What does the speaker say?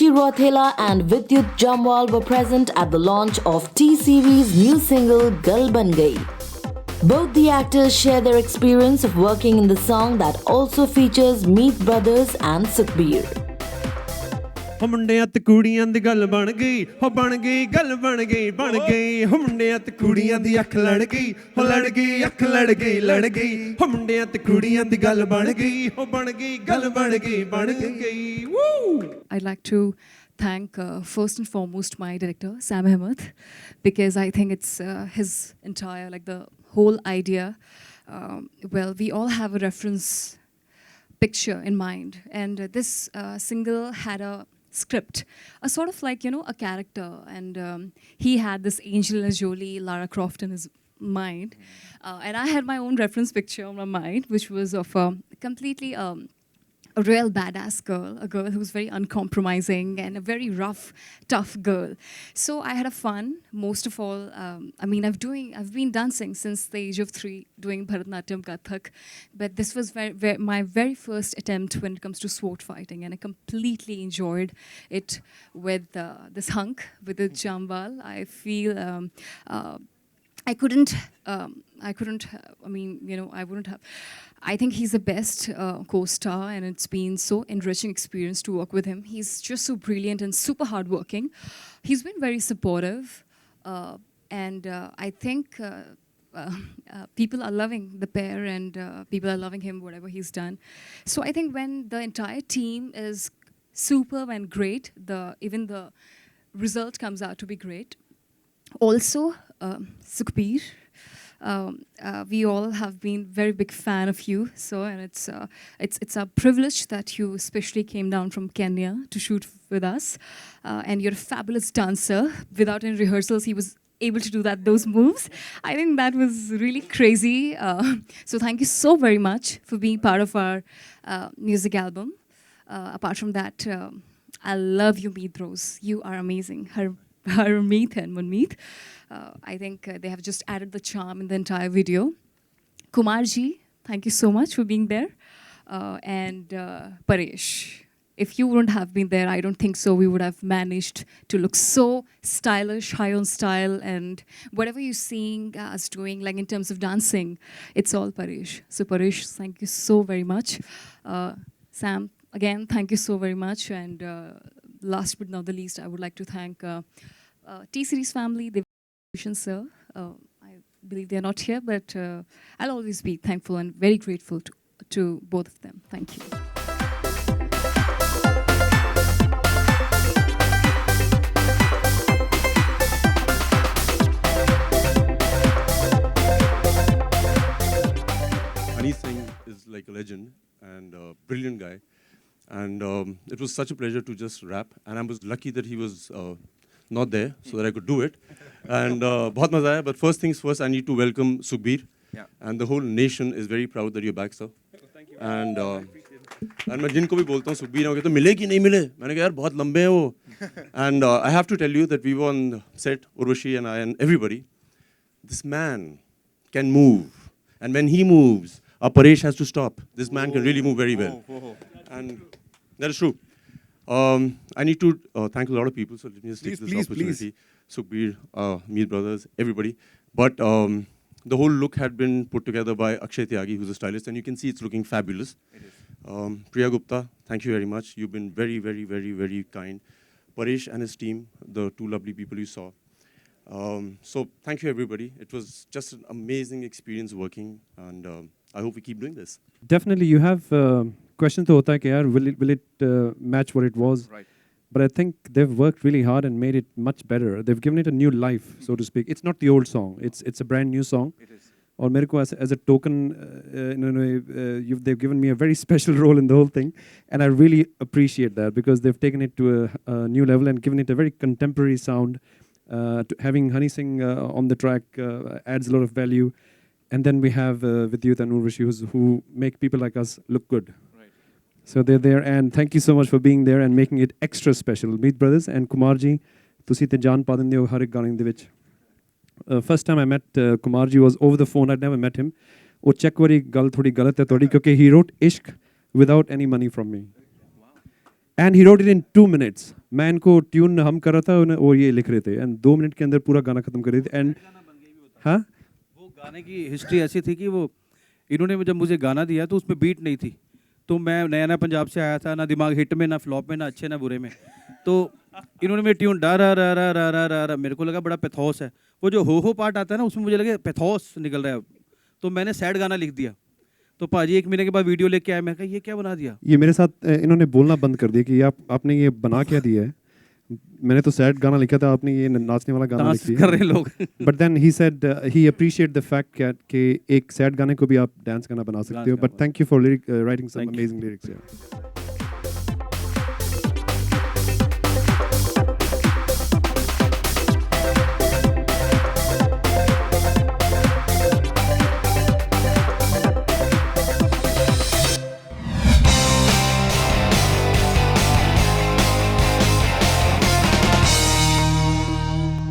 Urvashi Rothela and Vidyut Jamwal were present at the launch of T-Series' new single Gal Ban Gayi. Both the actors share their experience of working in the song that also features Meet Brothers and Sukhbir. ਹੋ ਮੁੰਡਿਆਂ ਤੇ ਕੁੜੀਆਂ ਦੀ ਗੱਲ ਬਣ ਗਈ ਹੋ ਬਣ ਗਈ ਗੱਲ ਬਣ ਗਈ ਹੋ ਮੁੰਡਿਆਂ ਤੇ ਕੁੜੀਆਂ ਦੀ ਅੱਖ ਲੜ ਗਈ ਹੋ ਲੜ ਗਈ ਅੱਖ ਲੜ ਗਈ ਹੋ ਮੁੰਡਿਆਂ ਤੇ ਕੁੜੀਆਂ ਦੀ ਗੱਲ ਬਣ ਗਈ ਹੋ ਬਣ ਗਈ ਗੱਲ ਬਣ ਗਈ woo. I'd like to thank first and foremost my director Sam Ahmed, because I think it's his entire, like the whole idea, well, we all have a reference picture in mind, and this single had a script, a sort of like, you know, a character, and he had this Angelina Jolie, Lara Croft in his mind, and I had my own reference picture on my mind, which was of a completely a real badass girl, a girl who's very uncompromising and a very rough, tough girl. So I had a fun. Most of all, I mean, I've been dancing since the age of 3, doing Bharatanatyam, Kathak, but this was my very first attempt when it comes to sword fighting, and I completely enjoyed it with this hunk, with the Jamwal. I feel I couldn't, I mean, you know, I wouldn't have. I think he's the best co-star, and it's been so enriching experience to work with him. He's just so brilliant and super hardworking. He's been very supportive, and I think people are loving the pair, and people are loving him, whatever he's done. So I think when the entire team is superb and great, even the result comes out to be great. Also, Sukhbir, we all have been very big fan of you, so, and it's a privilege that you especially came down from Kenya to shoot with us, and you're a fabulous dancer. Without any rehearsals, he was able to do those moves. I think that was really crazy. So thank you so very much for being part of our music album. Apart from that, I love you, Meet Bros. You are amazing. Harmeet and Manmeet. I think they have just added the charm in the entire video. Kumar ji, thank you so much for being there. And Paresh, if you wouldn't have been there, I don't think so we would have managed to look so stylish, high on style, and whatever you're seeing us doing, like in terms of dancing, it's all Paresh. So Paresh, thank you so very much. Sam, again, thank you so very much. And last but not the least, I would like to thank T-Series family, the sir. I believe they are not here, but I'll always be thankful and very grateful to both of them. Thank you. Honey Singh is like a legend and a brilliant guy. And it was such a pleasure to just rap. And I was lucky that he was not there so that I could do it. And bahut maza aaya. But first things first, I need to welcome Sukhbir. Yeah. And the whole nation is very proud that you're back, sir. Thank you. And मैं जिनको भी बोलता हूँ सुखबीर हो गए तो मिले कि नहीं मिले मैंने कहा यार बहुत लंबे हैं वो and I have to tell you that we were on set, Urvashi and I and everybody. This man can move, and when he moves, our Paresh has to stop. This man can really move very well, and that is true. I need to thank a lot of people, so let me just take this opportunity. Sukhbir, Meet Brothers, everybody. But the whole look had been put together by Akshay Tyagi, who's a stylist, and you can see it's looking fabulous. It is. Priya Gupta, thank you very much. You've been very, very, very, very kind. Paresh and his team, the two lovely people you saw. So thank you, everybody. It was just an amazing experience working, and I hope we keep doing this. Definitely, you have question to hota hai ki yaar, will it match what it was? Right. But I think they've worked really hard and made it much better. They've given it a new life, so to speak. It's not the old song. It's a brand new song. It is. Or मेरे को as a token, they've given me a very special role in the whole thing, and I really appreciate that because they've taken it to a new level and given it a very contemporary sound. Having Honey Singh on the track adds a lot of value, and then we have Vidyut and Urvashi who make people like us look good. Right. So they're there, and thank you so much for being there and making it extra special. Meet Brothers and Kumar ji, ਤੁਸੀਂ ਤੇ ਜਾਨ ਪਾ ਦਿੰਦੇ ਹੋ ਹਰ ਇੱਕ ਗਾਣੇ ਦੇ ਵਿੱਚ. First time I met Kumar ji was over the phone. I'd never met him. ਉਹ ਚੈੱਕ ਵਾਲੀ ਗੱਲ ਥੋੜੀ ਗਲਤ ਹੈ ਤੁਹਾਡੀ ਕਿਉਂਕਿ he wrote Ishq without any money from me. And he wrote it in 2 minutes. मैं इनको ट्यून हम कर रहा था और ये लिख रहे थे एंड 2 मिनट के अंदर पूरा गाना खत्म कर रहे थे. एंड हाँ, वो गाने की हिस्ट्री ऐसी थी कि वो इन्होंने जब मुझे गाना दिया तो उसमें बीट नहीं थी. तो मैं नया नया पंजाब से आया था, ना दिमाग हिट में, ना फ्लॉप में, ना अच्छे ना बुरे में. तो इन्होंने मेरी ट्यून डा रा रा रा रा रा रा रा, मेरे को लगा बड़ा पैथोस है. वो जो हो पार्ट आता है ना, उसमें मुझे लगे पैथोस निकल रहा है. तो मैंने सैड गाना लिख दिया. तो पाजी 1 महीने के बाद वीडियो लेके आए. मैं कहा ये क्या बना दिया. ये मेरे साथ इन्होंने बोलना बंद कर दिया कि आपने ये बना क्या दिया है. मैंने तो सैड गाना लिखा था, आपने ये नाचने वाला गाना लिख डांस कर रहे दिया. हैं लोग. But then he said he appreciate the fact कि एक सैड गाने को भी आप डांस गाना बना सकते हो. कर but thank you for writing some Thank you. Amazing lyrics.